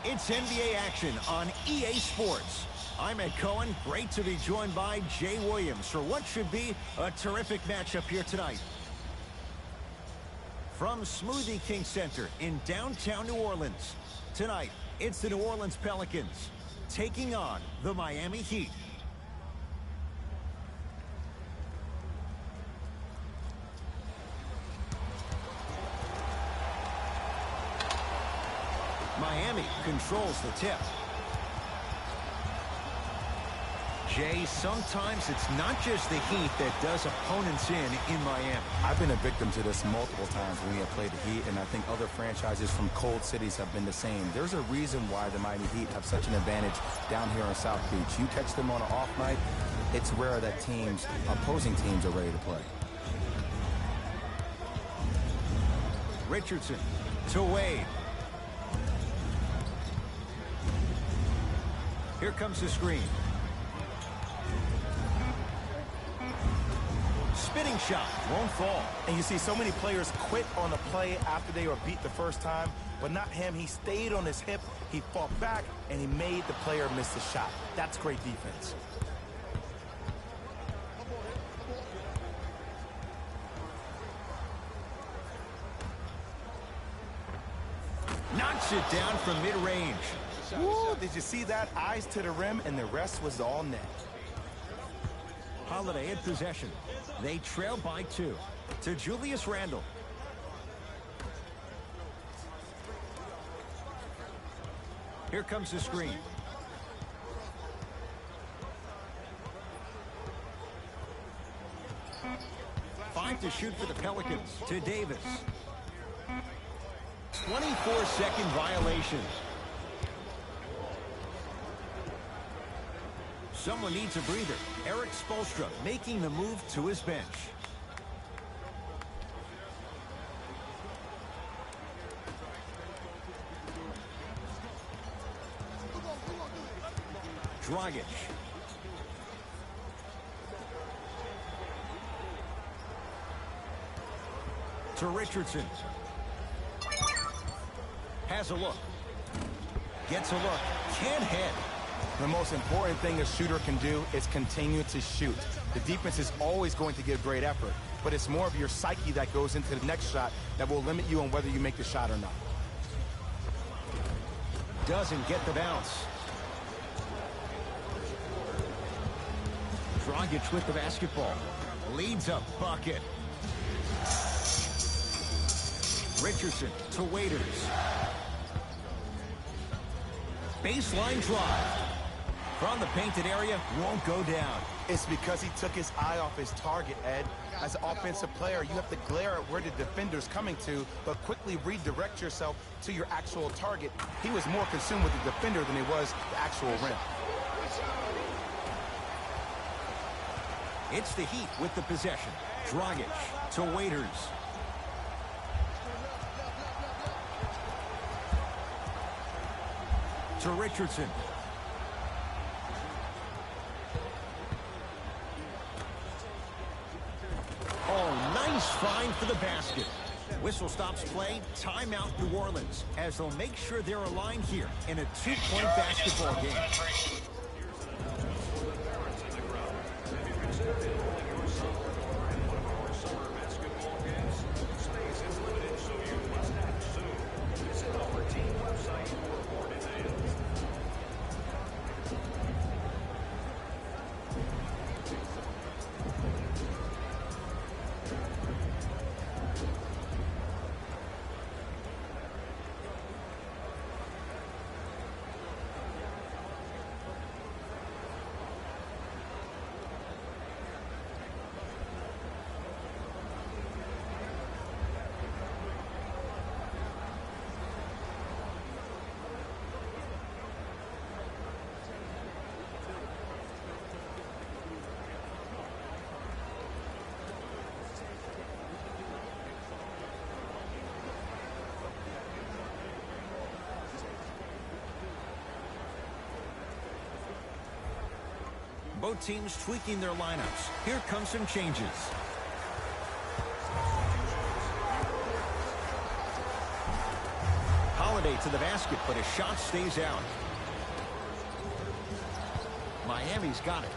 It's NBA action on EA Sports. I'm Ed Cohen. Great to be joined by Jay Williams for what should be a terrific matchup here tonight. From Smoothie King Center in downtown New Orleans, tonight it's the New Orleans Pelicans taking on the Miami Heat. Miami controls the tip. Jay, sometimes it's not just the Heat that does opponents in Miami. I've been a victim to this multiple times when we have played the Heat, and I think other franchises from cold cities have been the same. There's a reason why the Miami Heat have such an advantage down here on South Beach. You catch them on an off night, it's rare that opposing teams are ready to play. Richardson to Wade. Here comes the screen. Spinning shot, won't fall. And you see so many players quit on a play after they were beat the first time, but not him. He stayed on his hip, he fought back, and he made the player miss the shot. That's great defense. Knocks it down from mid-range. Woo, did you see that? Eyes to the rim, and the rest was all net. Holiday in possession. They trail by 2 to Julius Randle. Here comes the screen. Five to shoot for the Pelicans. To Davis. 24-second violation. Someone needs a breather. Erik Spoelstra making the move to his bench. Dragic. To Richardson. Has a look. Gets a look. Can't hit. The most important thing a shooter can do is continue to shoot. The defense is always going to give great effort, but it's more of your psyche that goes into the next shot that will limit you on whether you make the shot or not. Doesn't get the bounce. Dragic with the basketball. Leads a bucket. Richardson to Waiters. Baseline drive. From the painted area, won't go down. It's because he took his eye off his target, Ed. As an offensive player, you have to glare at where the defender's coming to, but quickly redirect yourself to your actual target. He was more consumed with the defender than he was the actual rim. It's the Heat with the possession. Dragic to Waiters. To Richardson. Oh, nice find for the basket. Whistle stops play. Timeout New Orleans as they'll make sure they're aligned here in a 2-point basketball game. Both teams tweaking their lineups. Here come some changes. Holiday to the basket, but his shot stays out. Miami's got it.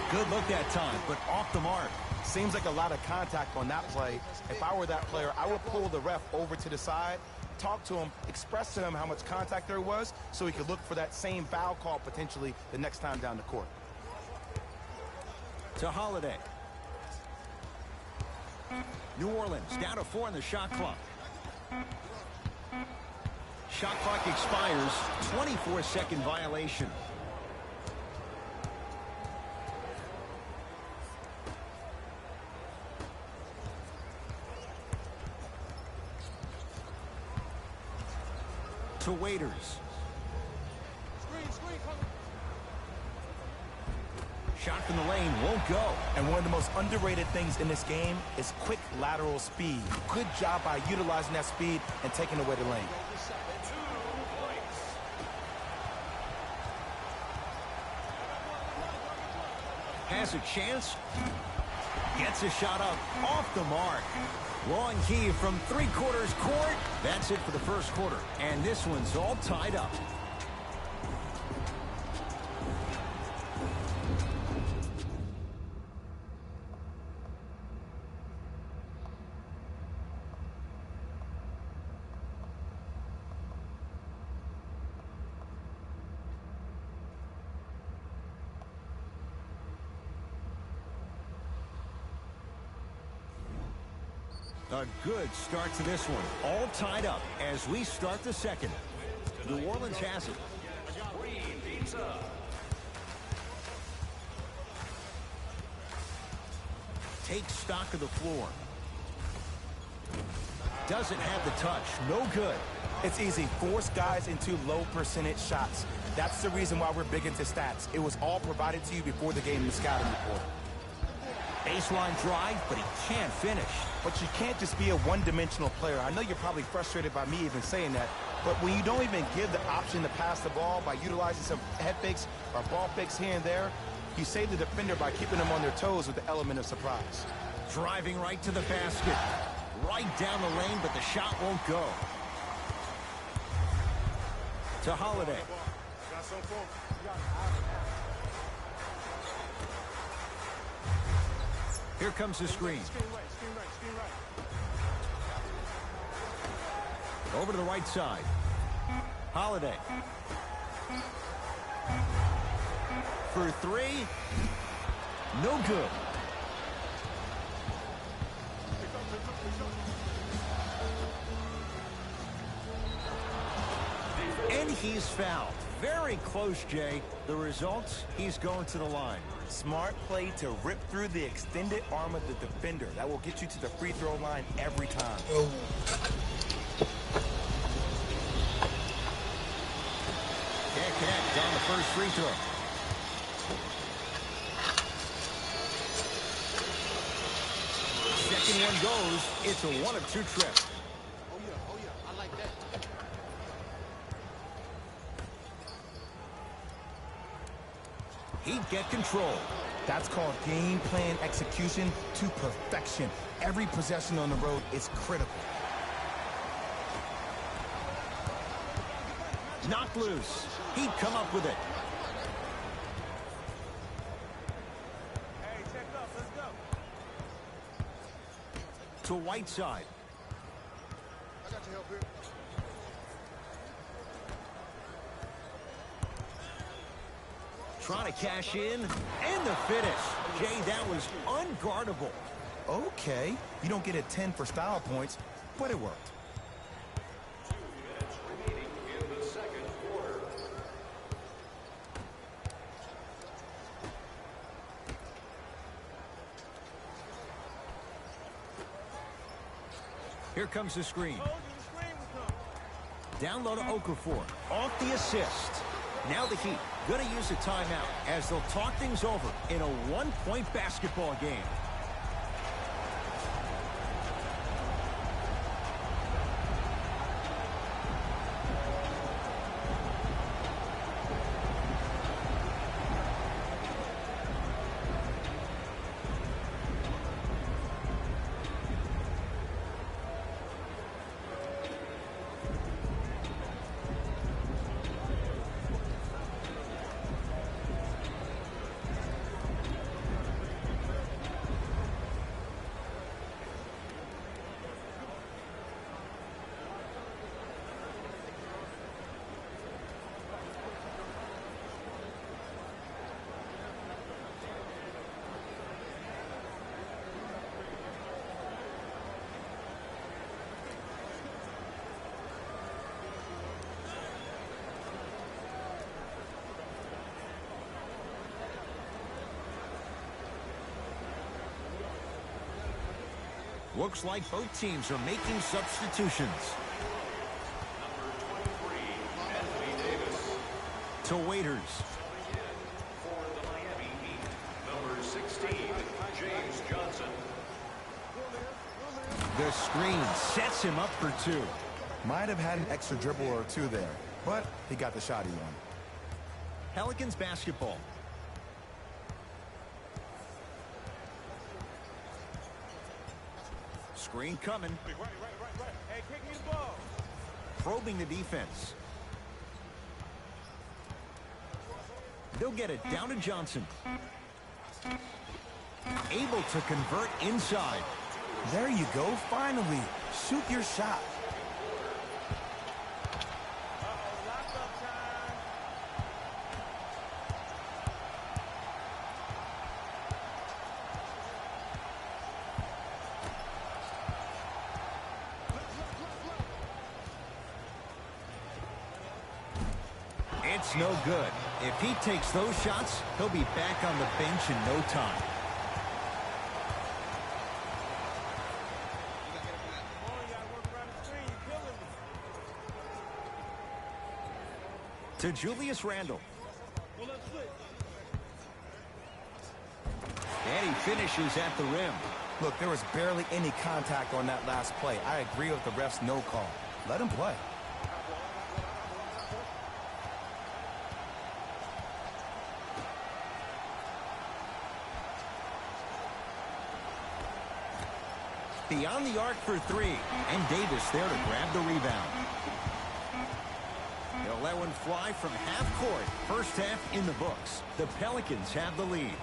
Good look that time, but off the mark. Seems like a lot of contact on that play. If I were that player, I would pull the ref over to the side, talk to him, express to him how much contact there was so he could look for that same foul call potentially the next time down the court. To Holiday. New Orleans down to 4 in the shot clock. Shot clock expires. 24-second violation. To Waiters. Shot from the lane won't go. And one of the most underrated things in this game is quick lateral speed. Good job by utilizing that speed and taking away the lane. Has a chance. Gets a shot up off the mark. Long key from three-quarters court. That's it for the first quarter. And this one's all tied up. A good start to this one. All tied up as we start the second. New Orleans has it. Takes stock of the floor. Doesn't have the touch. No good. It's easy. Force guys into low percentage shots. That's the reason why we're big into stats. It was all provided to you before the game in the scouting report. Baseline drive, but he can't finish. But you can't just be a one-dimensional player. I know you're probably frustrated by me even saying that, but when you don't even give the option to pass the ball by utilizing some head fakes or ball fakes here and there, you save the defender by keeping them on their toes with the element of surprise. Driving right to the basket. Right down the lane, but the shot won't go. To Holiday. Here comes the screen. Over to the right side. Holiday. For three. No good. And he's fouled. Very close, Jay. The result, he's going to the line. Smart play to rip through the extended arm of the defender. That will get you to the free throw line every time. Can't connect on the first free throw. Second one goes. It's a 1 of 2 trip. Oh yeah, I like that. He'd get control. That's called game plan execution to perfection. Every possession on the road is critical. Knocked loose. He'd come up with it. Hey, check it out. Let's go. To Whiteside. I got your help here. Trying to cash in. And the finish. Jay, that was unguardable. Okay, you don't get a 10 for style points, but it worked. Here comes the screen. Down low to Okafor. Off the assist. Now the Heat going to use a timeout as they'll talk things over in a one-point basketball game. Looks like both teams are making substitutions. Number 23, Anthony Davis. To Waiters. For the Miami Heat, number 16, James Johnson. The screen sets him up for two. Might have had an extra dribble or two there, but he got the shot he wanted. Pelicans basketball. Screen coming. Right. Hey, kick me the ball. Probing the defense. They'll get it down to Johnson. Able to convert inside. There you go, finally. Shoot your shot. Lock-up time. It's no good. If he takes those shots, he'll be back on the bench in no time. To Julius Randle. And he finishes at the rim. Look, there was barely any contact on that last play. I agree with the ref's no call. Let him play. Beyond the arc for three. And Davis there to grab the rebound. They'll let one fly from half court. First half in the books. The Pelicans have the lead.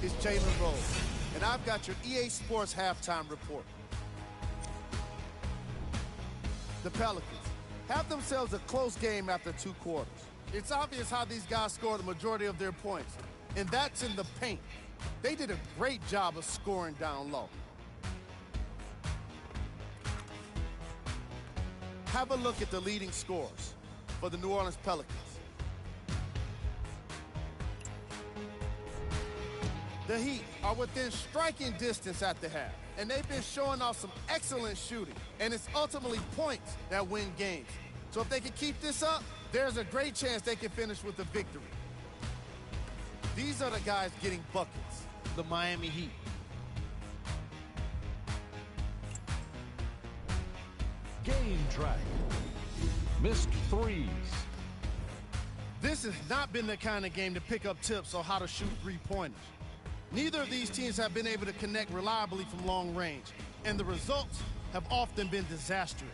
It's Jalen Rose, and I've got your EA Sports halftime report. The Pelicans have themselves a close game after 2 quarters. It's obvious how these guys score the majority of their points, and that's in the paint. They did a great job of scoring down low. Have a look at the leading scorers for the New Orleans Pelicans. The Heat are within striking distance at the half, and they've been showing off some excellent shooting, and it's ultimately points that win games. So if they can keep this up, there's a great chance they can finish with a victory. These are the guys getting buckets, the Miami Heat. Game track. Missed threes. This has not been the kind of game to pick up tips on how to shoot three-pointers. Neither of these teams have been able to connect reliably from long range, and the results have often been disastrous.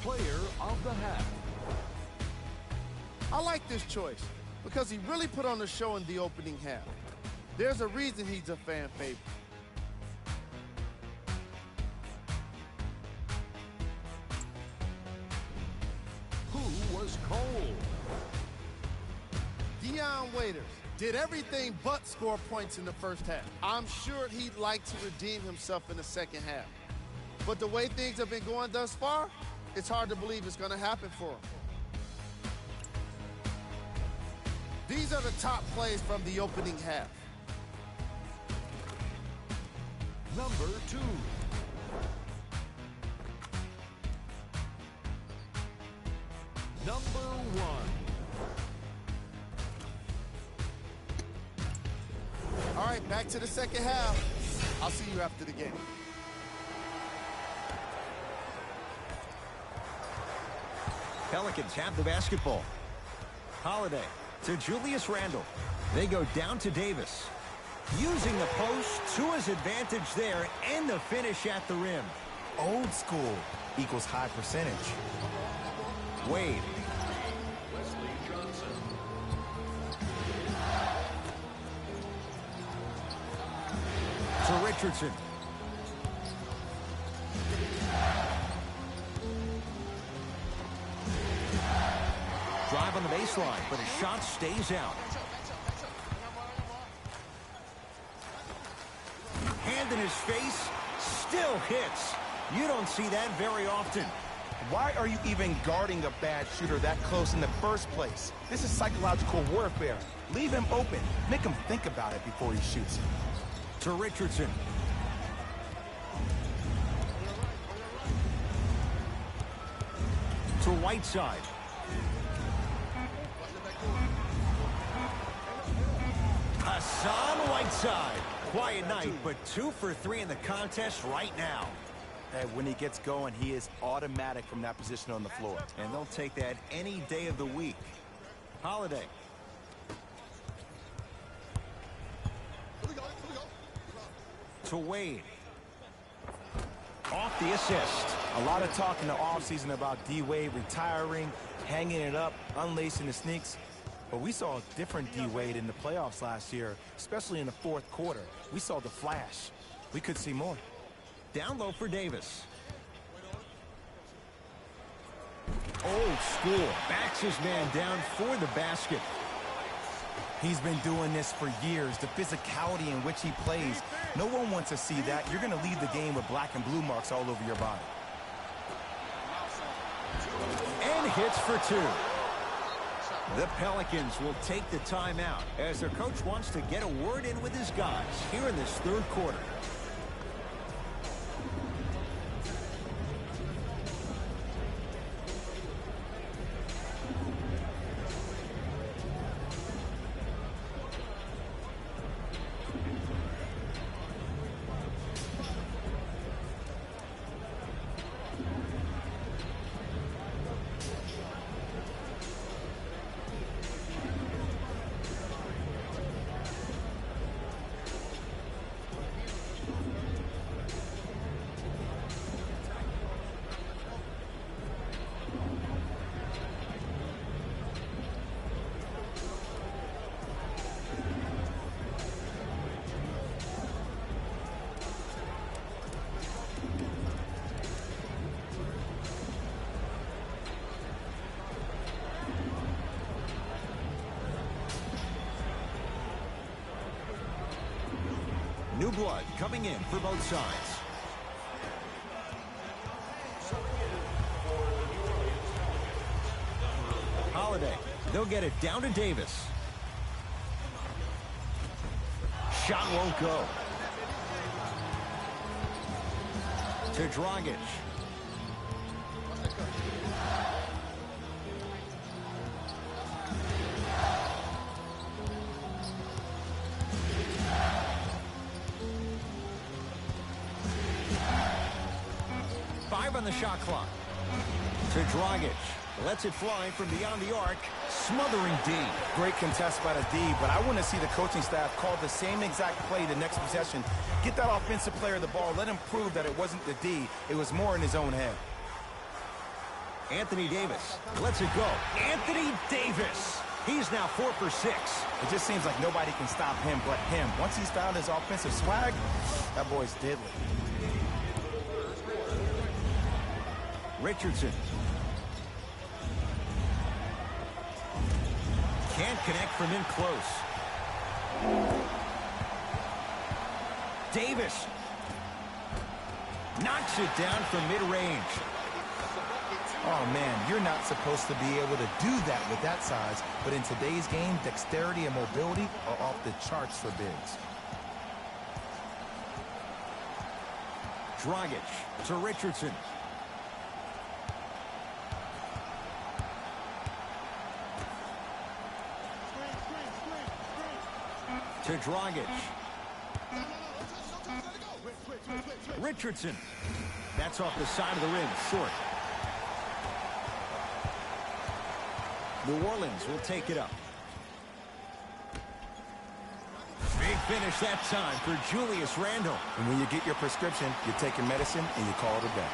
Player of the half. I like this choice because he really put on the show in the opening half. There's a reason he's a fan favorite. Who was cold? Waiters did everything but score points in the first half. I'm sure he'd like to redeem himself in the second half. But the way things have been going thus far, it's hard to believe it's going to happen for him. These are the top plays from the opening half. Number 2. Number 1. All right, back to the second half. I'll see you after the game. Pelicans have the basketball. Holiday to Julius Randle. They go down to Davis. Using the post to his advantage there and the finish at the rim. Old school equals high percentage. Wade. Wesley Johnson. To Richardson. Richardson. Drive on the baseline, but his shot stays out. Hand in his face, still hits. You don't see that very often. Why are you even guarding a bad shooter that close in the first place? This is psychological warfare. Leave him open. Make him think about it before he shoots. To Richardson. To Whiteside. Hassan Whiteside. Quiet night, but 2 for 3 in the contest right now. And when he gets going, he is automatic from that position on the floor. And they'll take that any day of the week. Holiday. To Wade. Off the assist. A lot of talk in the offseason about D. Wade retiring, hanging it up, unlacing the sneaks. But we saw a different D. Wade in the playoffs last year, especially in the fourth quarter. We saw the flash. We could see more. Down low for Davis. Old school. Backs his man down for the basket. He's been doing this for years. The physicality in which he plays. No one wants to see that. You're going to leave the game with black and blue marks all over your body. And hits for 2. The Pelicans will take the timeout as their coach wants to get a word in with his guys here in this third quarter. New blood coming in for both sides. Holiday. They'll get it down to Davis. Shot won't go. To Dragic. On the shot clock. To Dragic. Lets it fly from beyond the arc. Smothering D. Great contest by the D, but I want to see the coaching staff call the same exact play the next possession. Get that offensive player the ball. Let him prove that it wasn't the D. It was more in his own head. Anthony Davis lets it go. Anthony Davis. He's now 4 for 6. It just seems like nobody can stop him but him. Once he's found his offensive swag, that boy's deadly. Richardson. Can't connect from in close. Davis. Knocks it down from mid-range. Oh, man, you're not supposed to be able to do that with that size, but in today's game, dexterity and mobility are off the charts for bigs. Dragic to Richardson. To Dragic. Richardson. That's off the side of the rim, short. New Orleans will take it up. Big finish that time for Julius Randle. And when you get your prescription, you take your medicine and you call it a day.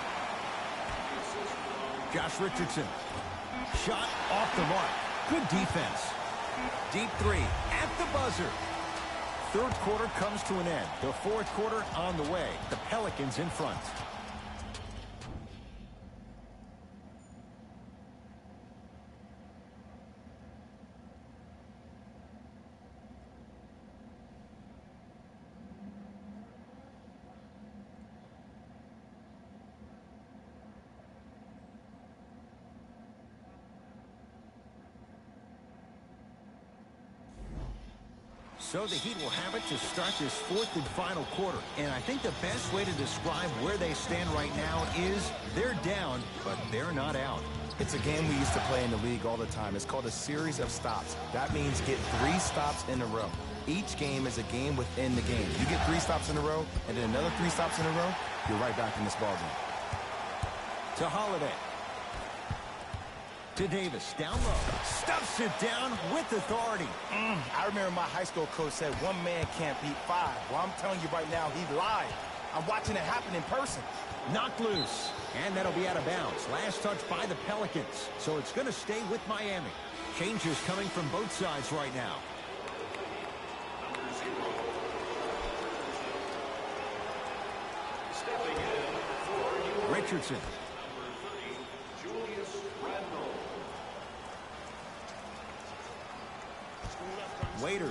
Josh Richardson. Shot off the mark. Good defense. Deep three at the buzzer. third quarter comes to an end. The fourth quarter on the way. The Pelicans in front. So the Heat will have it to start this fourth and final quarter. And I think the best way to describe where they stand right now is they're down, but they're not out. It's a game we used to play in the league all the time. It's called a series of stops. That means get 3 stops in a row. Each game is a game within the game. You get 3 stops in a row, and then another 3 stops in a row, you're right back in this ballgame. To Holiday. To Davis, down low. Stuffs it down with authority. I remember my high school coach said 1 man can't beat 5. Well, I'm telling you right now, he lied. I'm watching it happen in person. Knocked loose. And that'll be out of bounds. Last touch by the Pelicans. So it's going to stay with Miami. Changes coming from both sides right now. Stepping in for Richardson. Waiters.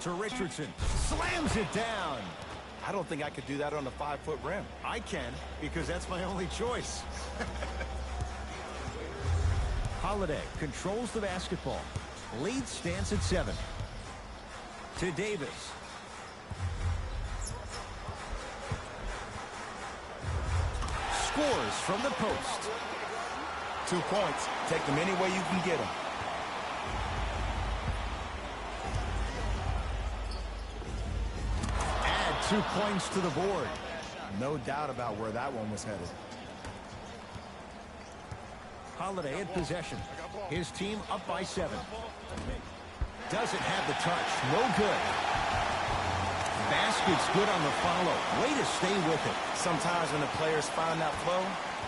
To Richardson. Slams it down. I don't think I could do that on a 5-foot rim. I can, because that's my only choice. Holiday controls the basketball. Lead stands at 7. To Davis. Scores from the post. 2 points. Take them any way you can get them. Add 2 points to the board. No doubt about where that one was headed. Holiday in possession. His team up by 7. Doesn't have the touch. No good. Basket's good on the follow. Way to stay with it. Sometimes when the players find that flow,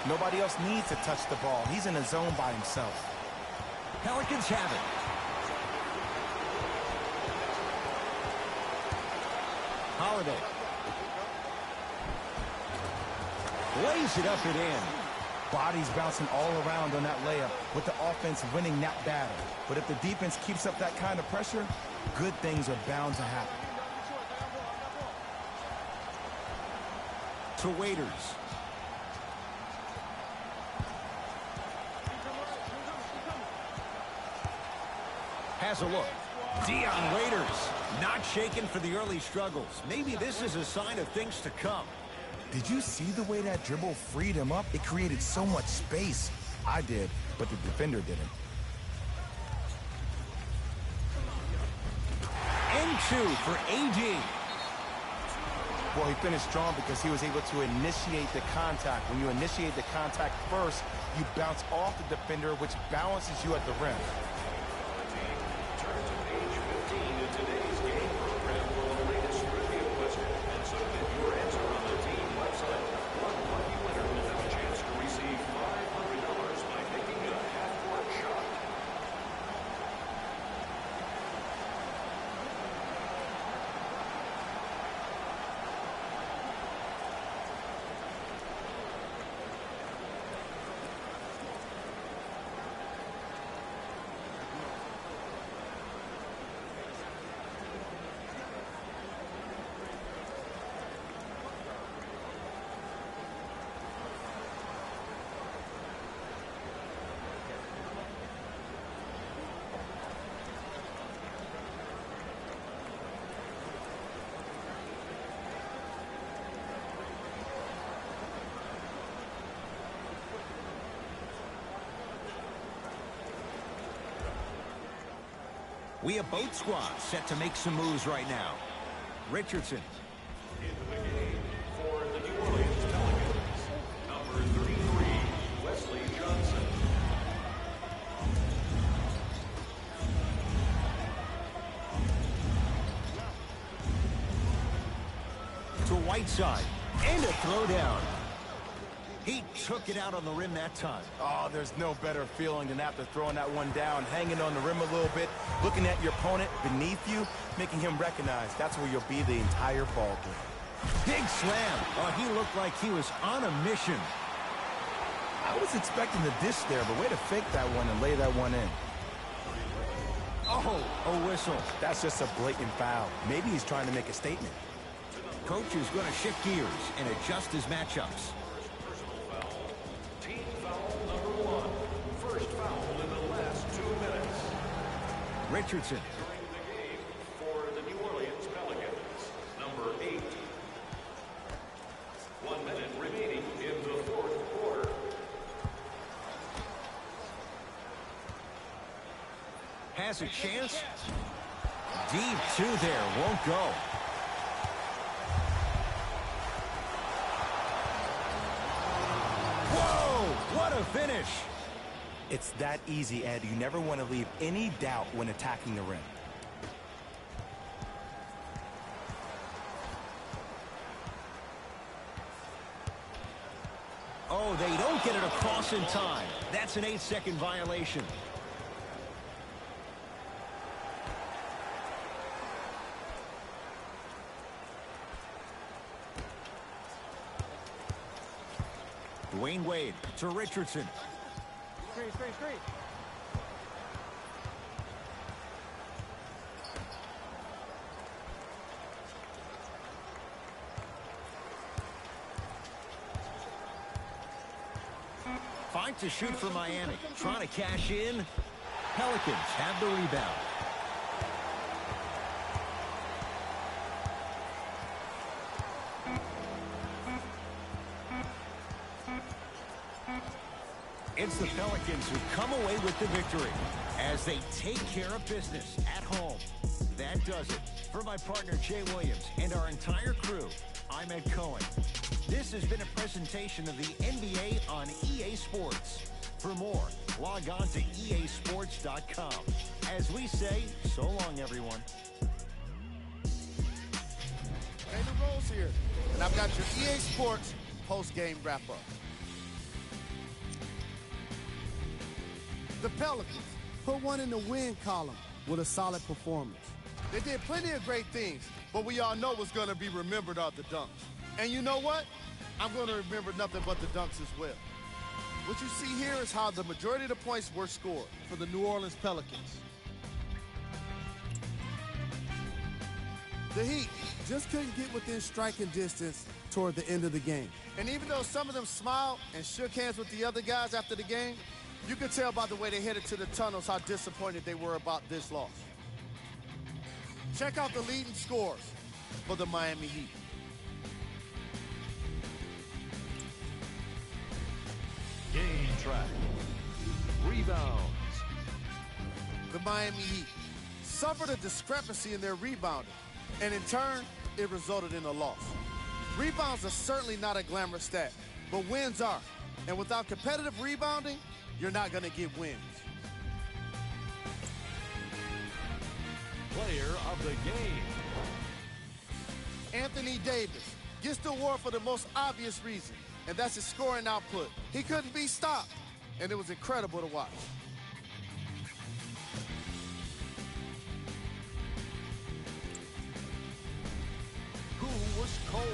nobody else needs to touch the ball. He's in a zone by himself. Pelicans have it. Holiday. Lays it up and in. Bodies bouncing all around on that layup with the offense winning that battle. But if the defense keeps up that kind of pressure, good things are bound to happen. To Waiters. Has a look. Dion Waiters not shaken for the early struggles. Maybe this is a sign of things to come. Did you see the way that dribble freed him up? It created so much space. I did, but the defender didn't. And 2 for AD. Well, he finished strong because he was able to initiate the contact. When you initiate the contact first, you bounce off the defender, which balances you at the rim. Turn to page 15 in today's game program for the latest trivia question and submit your answer on the team website. One lucky winner will have a chance to receive $500 by making a half-court shot. We have both squads set to make some moves right now. Richardson. Into the game for the New Orleans Pelicans, number 33, Wesley Johnson. To Whiteside. And a throwdown. He took it out on the rim that time. Oh, there's no better feeling than after throwing that one down, hanging on the rim a little bit, looking at your opponent beneath you, making him recognize that's where you'll be the entire ball game. Big slam. Oh, he looked like he was on a mission. I was expecting the dish there, but way to fake that one and lay that one in. Oh, a whistle. That's just a blatant foul. Maybe he's trying to make a statement. Coach is going to shift gears and adjust his matchups. Personal foul. Team foul number 1. First foul in the last 2 minutes. Richardson. Entering the game for the New Orleans Pelicans, number 8. 1 minute remaining in the fourth quarter. Has a chance. Deep two there. Won't go. Whoa! What a finish. It's that easy, Ed. You never want to leave any doubt when attacking the rim. Oh, they don't get it across in time. That's an 8-second violation. Dwayne Wade to Richardson. Straight. Fight to shoot for Miami. Trying to cash in. Pelicans have the rebound. It's the Pelicans who come away with the victory as they take care of business at home. That does it. For my partner, Jay Williams, and our entire crew, I'm Ed Cohen. This has been a presentation of the NBA on EA Sports. For more, log on to easports.com. As we say, so long, everyone. David Rose here, and I've got your EA Sports post-game wrap-up. The Pelicans put one in the win column with a solid performance. They did plenty of great things, but we all know what's going to be remembered are the dunks. And you know what? I'm going to remember nothing but the dunks as well. What you see here is how the majority of the points were scored for the New Orleans Pelicans. The Heat just couldn't get within striking distance toward the end of the game. And even though some of them smiled and shook hands with the other guys after the game, you could tell by the way they headed to the tunnels how disappointed they were about this loss. Check out the leading scores for the Miami Heat. Game track. Rebounds. The Miami Heat suffered a discrepancy in their rebounding, and in turn, it resulted in a loss. Rebounds are certainly not a glamorous stat, but wins are. And without competitive rebounding, you're not going to get wins. Player of the game. Anthony Davis gets the award for the most obvious reason, and that's his scoring output. He couldn't be stopped, and it was incredible to watch. Who was cold?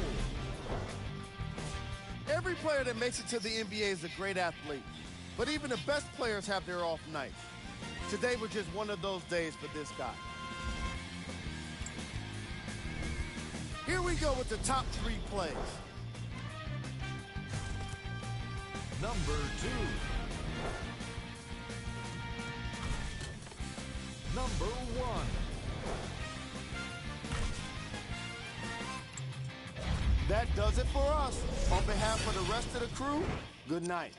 Every player that makes it to the NBA is a great athlete, but even the best players have their off nights. Today was just one of those days for this guy. Here we go with the top 3 plays. Number 2. Number 1. That does it for us. On behalf of the rest of the crew, good night.